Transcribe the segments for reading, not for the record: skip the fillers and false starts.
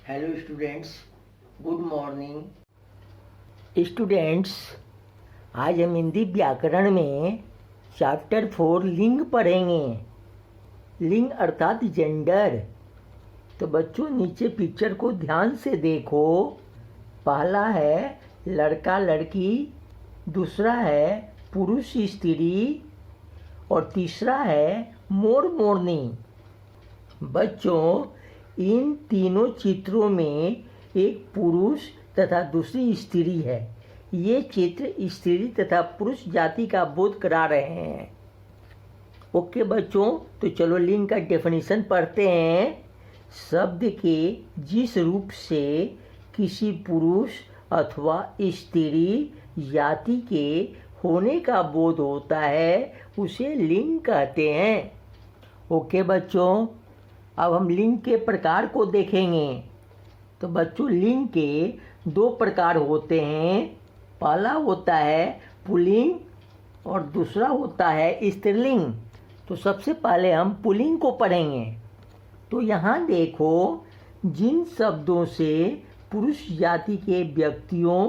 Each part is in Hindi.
Hello students, good morning. Students, आज हम हिंदी व्याकरण में चैप्टर 4 लिंग पढ़ेंगे। लिंग अर्थात जेंडर। तो बच्चों, नीचे पिक्चर को ध्यान से देखो। पहला है लड़का लड़की, दूसरा है पुरुष स्त्री और तीसरा है मोर मोरनी। बच्चों, इन तीनों चित्रों में एक पुरुष तथा दूसरी स्त्री है। ये चित्र स्त्री तथा पुरुष जाति का बोध करा रहे हैं। ओके बच्चों, तो चलो लिंग का डेफिनेशन पढ़ते हैं। शब्द के जिस रूप से किसी पुरुष अथवा स्त्री जाति के होने का बोध होता है उसे लिंग कहते हैं। ओके बच्चों, अब हम लिंग के प्रकार को देखेंगे। तो बच्चों, लिंग के दो प्रकार होते हैं। पहला होता है पुल्लिंग और दूसरा होता है स्त्रीलिंग। तो सबसे पहले हम पुल्लिंग को पढ़ेंगे। तो यहाँ देखो, जिन शब्दों से पुरुष जाति के व्यक्तियों,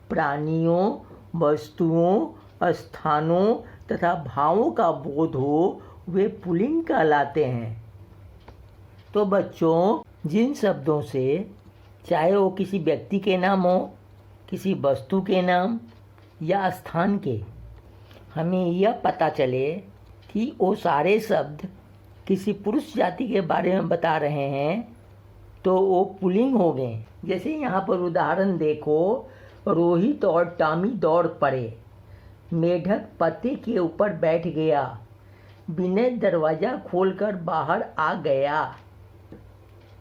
प्राणियों, वस्तुओं, स्थानों तथा भावों का बोध हो वे पुल्लिंग कहलाते हैं। तो बच्चों, जिन शब्दों से, चाहे वो किसी व्यक्ति के नाम हो, किसी वस्तु के नाम या स्थान के, हमें यह पता चले कि वो सारे शब्द किसी पुरुष जाति के बारे में बता रहे हैं तो वो पुल्लिंग हो गए। जैसे यहाँ पर उदाहरण देखो, रोहित और टॉमी दौड़ पड़े, मेढक पत्ते के ऊपर बैठ गया, विनय दरवाज़ा खोलकर बाहर आ गया।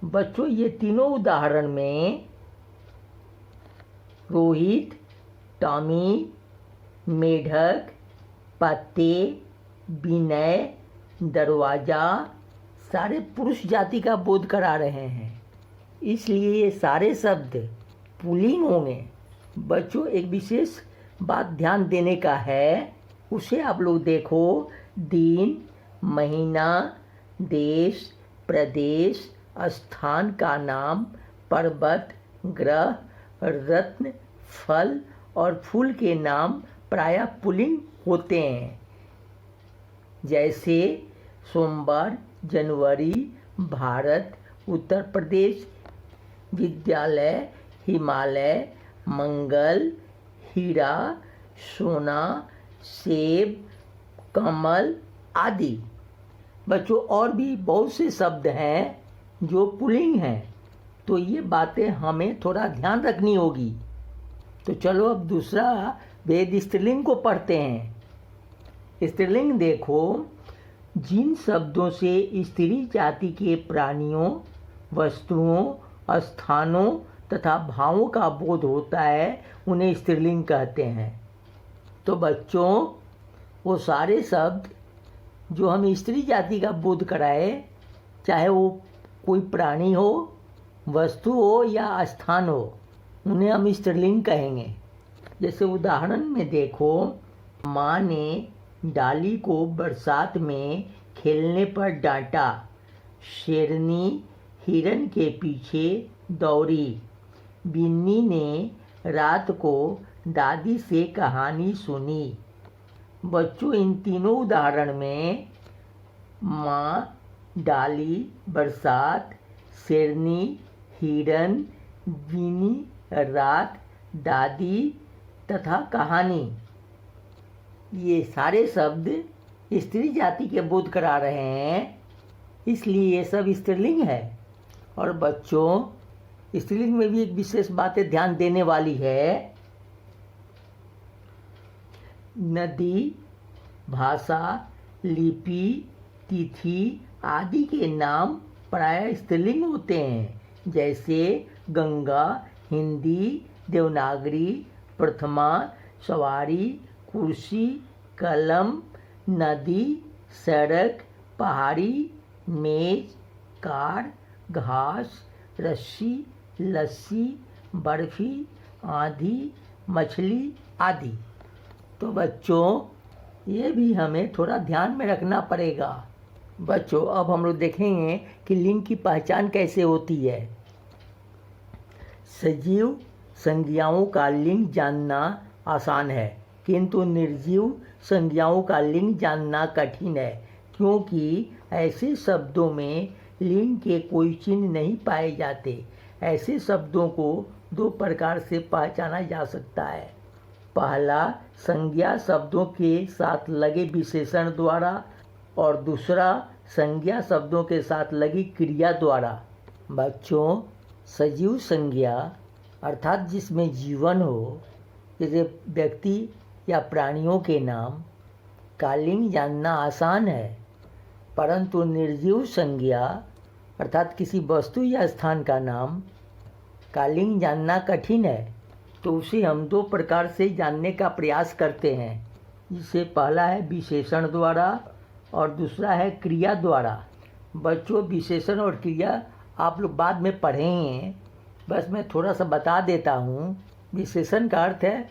बच्चों, ये तीनों उदाहरण में रोहित, टॉमी, मेढक, पत्ते, विनय, दरवाज़ा सारे पुरुष जाति का बोध करा रहे हैं, इसलिए ये सारे शब्द पुल्लिंग होंगे। बच्चों, एक विशेष बात ध्यान देने का है, उसे आप लोग देखो। दिन, महीना, देश, प्रदेश, स्थान का नाम, पर्वत, ग्रह, रत्न, फल और फूल के नाम प्रायः पुल्लिंग होते हैं। जैसे सोमवार, जनवरी, भारत, उत्तर प्रदेश, विद्यालय, हिमालय, मंगल, हीरा, सोना, सेब, कमल आदि। बच्चों, और भी बहुत से शब्द हैं जो पुल्लिंग हैं, तो ये बातें हमें थोड़ा ध्यान रखनी होगी। तो चलो अब दूसरा वेद स्त्रीलिंग को पढ़ते हैं। स्त्रीलिंग देखो, जिन शब्दों से स्त्री जाति के प्राणियों, वस्तुओं, स्थानों तथा भावों का बोध होता है उन्हें स्त्रीलिंग कहते हैं। तो बच्चों, वो सारे शब्द जो हमें स्त्री जाति का बोध कराए, चाहे वो कोई प्राणी हो, वस्तु हो या स्थान हो, उन्हें हम स्त्रीलिंग कहेंगे। जैसे उदाहरण में देखो, माँ ने डाली को बरसात में खेलने पर डांटा, शेरनी हिरन के पीछे दौड़ी, बिन्नी ने रात को दादी से कहानी सुनी। बच्चों, इन तीनों उदाहरण में माँ, डाली, बरसात, शेरनी, हिरन, बिन्नी, रात, दादी तथा कहानी, ये सारे शब्द स्त्री जाति के बोध करा रहे हैं, इसलिए ये सब स्त्रीलिंग है। और बच्चों, स्त्रीलिंग में भी एक विशेष बातें ध्यान देने वाली है। नदी, भाषा, लिपि, तिथि आदि के नाम प्रायः स्त्रीलिंग होते हैं। जैसे गंगा हिंदी, देवनागरी, प्रथमा, सवारी, कुर्सी, कलम, नदी, सड़क, पहाड़ी, मेज, कार, घास, रस्सी, लस्सी, बर्फी, आंधी, मछली आदि। तो बच्चों, ये भी हमें थोड़ा ध्यान में रखना पड़ेगा। बच्चों, अब हम लोग देखेंगे कि लिंग की पहचान कैसे होती है। सजीव संज्ञाओं का लिंग जानना आसान है, किंतु निर्जीव संज्ञाओं का लिंग जानना कठिन है, क्योंकि ऐसे शब्दों में लिंग के कोई चिन्ह नहीं पाए जाते। ऐसे शब्दों को दो प्रकार से पहचाना जा सकता है। पहला, संज्ञा शब्दों के साथ लगे विशेषण द्वारा, और दूसरा संज्ञा शब्दों के साथ लगी क्रिया द्वारा। बच्चों, सजीव संज्ञा अर्थात जिसमें जीवन हो, जैसे व्यक्ति या प्राणियों के नाम का लिंग जानना आसान है, परंतु निर्जीव संज्ञा अर्थात किसी वस्तु या स्थान का नाम का लिंग जानना कठिन है। तो उसे हम दो प्रकार से जानने का प्रयास करते हैं, जिससे पहला है विशेषण द्वारा और दूसरा है क्रिया द्वारा। बच्चों, विशेषण और क्रिया आप लोग बाद में पढ़ेंगे, बस मैं थोड़ा सा बता देता हूँ। विशेषण का अर्थ है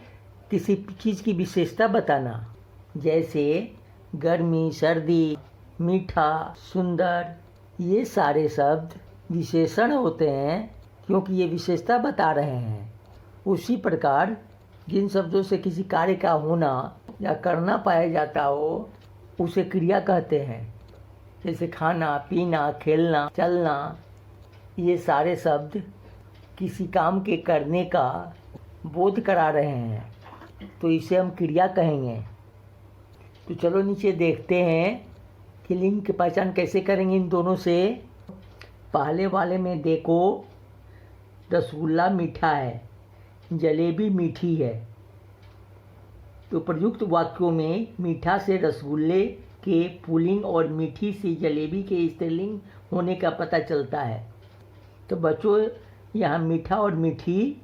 किसी चीज़ की विशेषता बताना, जैसे गर्मी, सर्दी, मीठा, सुंदर, ये सारे शब्द विशेषण होते हैं क्योंकि ये विशेषता बता रहे हैं। उसी प्रकार जिन शब्दों से किसी कार्य का होना या करना पाया जाता हो उसे क्रिया कहते हैं, जैसे खाना, पीना, खेलना, चलना। ये सारे शब्द किसी काम के करने का बोध करा रहे हैं, तो इसे हम क्रिया कहेंगे। तो चलो नीचे देखते हैं कि लिंग की पहचान कैसे करेंगे इन दोनों से। पहले वाले में देखो, रसगुल्ला मीठा है, जलेबी मीठी है। तो प्रयुक्त वाक्यों में मीठा से रसगुल्ले के पुल्लिंग और मीठी से जलेबी के स्त्रीलिंग होने का पता चलता है। तो बच्चों, यहाँ मीठा और मीठी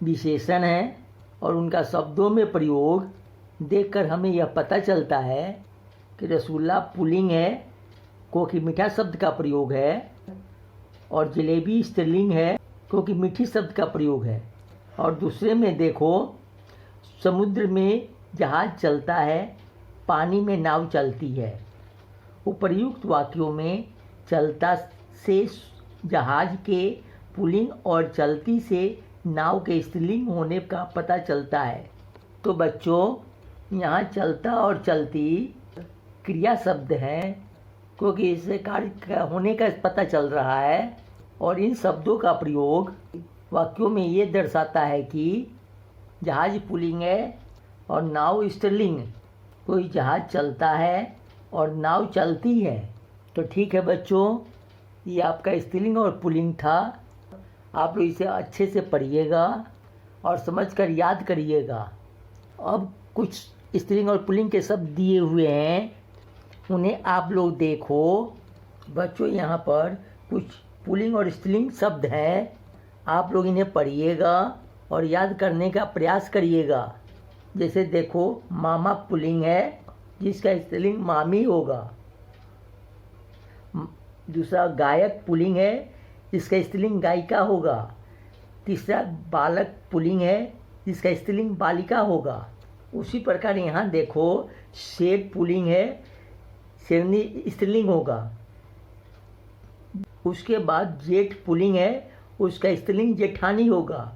विशेषण है और उनका शब्दों में प्रयोग देखकर हमें यह पता चलता है कि रसगुल्ला पुल्लिंग है क्योंकि मीठा शब्द का प्रयोग है, और जलेबी स्त्रीलिंग है क्योंकि मीठी शब्द का प्रयोग है। और दूसरे में देखो, समुद्र में जहाज चलता है, पानी में नाव चलती है। उपर्युक्त वाक्यों में चलता से जहाज के पुल्लिंग और चलती से नाव के स्त्रीलिंग होने का पता चलता है। तो बच्चों, यहाँ चलता और चलती क्रिया शब्द हैं क्योंकि इससे कार्य होने का पता चल रहा है, और इन शब्दों का प्रयोग वाक्यों में ये दर्शाता है कि जहाज पुल्लिंग है और नाव स्त्रीलिंग। कोई जहाज चलता है और नाव चलती है। तो ठीक है बच्चों, ये आपका स्त्रीलिंग और पुल्लिंग था। आप लोग इसे अच्छे से पढ़िएगा और समझकर याद करिएगा। अब कुछ स्त्रीलिंग और पुल्लिंग के शब्द दिए हुए हैं, उन्हें आप लोग देखो। बच्चों, यहाँ पर कुछ पुल्लिंग और स्त्रीलिंग शब्द हैं, आप लोग इन्हें पढ़िएगा और याद करने का प्रयास करिएगा। जैसे देखो, मामा पुल्लिंग है जिसका स्त्रीलिंग मामी होगा। दूसरा, गायक पुल्लिंग है जिसका स्त्रीलिंग गायिका होगा। तीसरा, बालक पुल्लिंग है जिसका स्त्रीलिंग बालिका होगा। उसी प्रकार यहाँ देखो, शेर पुल्लिंग है, शेरनी स्त्रीलिंग होगा। उसके बाद जेठ पुल्लिंग है, उसका स्त्रीलिंग जेठानी होगा।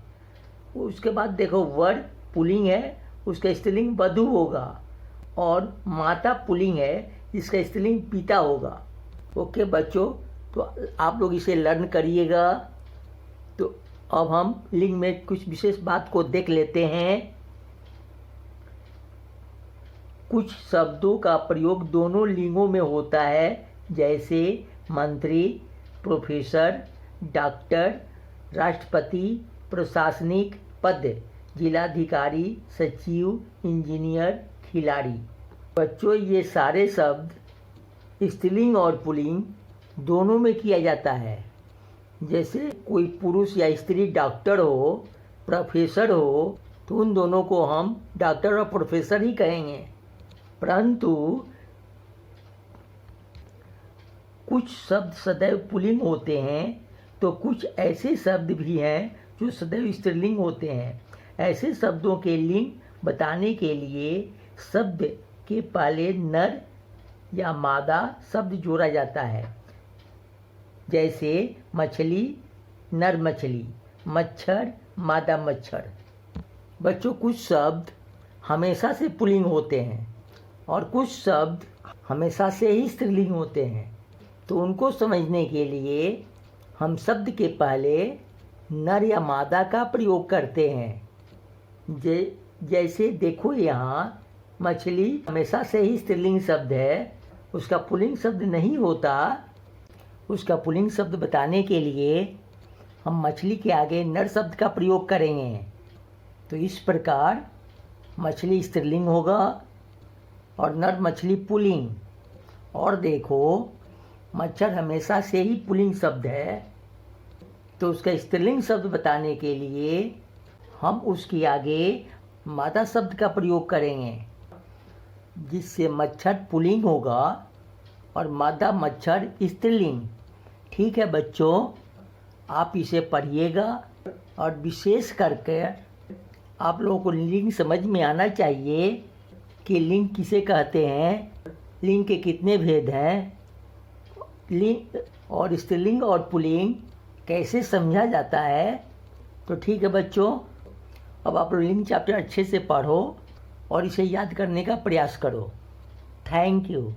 उसके बाद देखो, वर पुल्लिंग है, उसका स्त्रीलिंग वधू होगा। और माता पुल्लिंग है जिसका स्त्रीलिंग पिता होगा। ओके बच्चों, तो आप लोग इसे लर्न करिएगा। तो अब हम लिंग में कुछ विशेष बात को देख लेते हैं। कुछ शब्दों का प्रयोग दोनों लिंगों में होता है, जैसे मंत्री, प्रोफेसर, डॉक्टर, राष्ट्रपति, प्रशासनिक पद, जिलाधिकारी, सचिव, इंजीनियर, खिलाड़ी। बच्चों, ये सारे शब्द स्त्रीलिंग और पुल्लिंग दोनों में किया जाता है। जैसे कोई पुरुष या स्त्री डॉक्टर हो, प्रोफेसर हो, तो उन दोनों को हम डॉक्टर और प्रोफेसर ही कहेंगे। परंतु कुछ शब्द सदैव पुल्लिंग होते हैं, तो कुछ ऐसे शब्द भी हैं जो सदैव स्त्रीलिंग होते हैं। ऐसे शब्दों के लिंग बताने के लिए शब्द के पहले नर या मादा शब्द जोड़ा जाता है। जैसे मछली, नर मछली, मच्छर, मादा मच्छर। बच्चों, कुछ शब्द हमेशा से पुल्लिंग होते हैं और कुछ शब्द हमेशा से ही स्त्रीलिंग होते हैं। तो उनको समझने के लिए हम शब्द के पहले नर या मादा का प्रयोग करते हैं। जैसे देखो, यहाँ मछली हमेशा से ही स्त्रीलिंग शब्द है, उसका पुल्लिंग शब्द नहीं होता। उसका पुल्लिंग शब्द बताने के लिए हम मछली के आगे नर शब्द का प्रयोग करेंगे। तो इस प्रकार मछली स्त्रीलिंग होगा और नर मछली पुल्लिंग। और देखो, मच्छर हमेशा से ही पुल्लिंग शब्द है, तो उसका स्त्रीलिंग शब्द बताने के लिए हम उसके आगे मादा शब्द का प्रयोग करेंगे, जिससे मच्छर पुल्लिंग होगा और मादा मच्छर स्त्रीलिंग। ठीक है बच्चों, आप इसे पढ़िएगा और विशेष करके आप लोगों को लिंग समझ में आना चाहिए कि लिंग किसे कहते हैं, लिंग के कितने भेद हैं, लिंग और स्त्रीलिंग और पुल्लिंग कैसे समझा जाता है। तो ठीक है बच्चों, अब आप लोग लिंग चैप्टर अच्छे से पढ़ो और इसे याद करने का प्रयास करो। Thank you.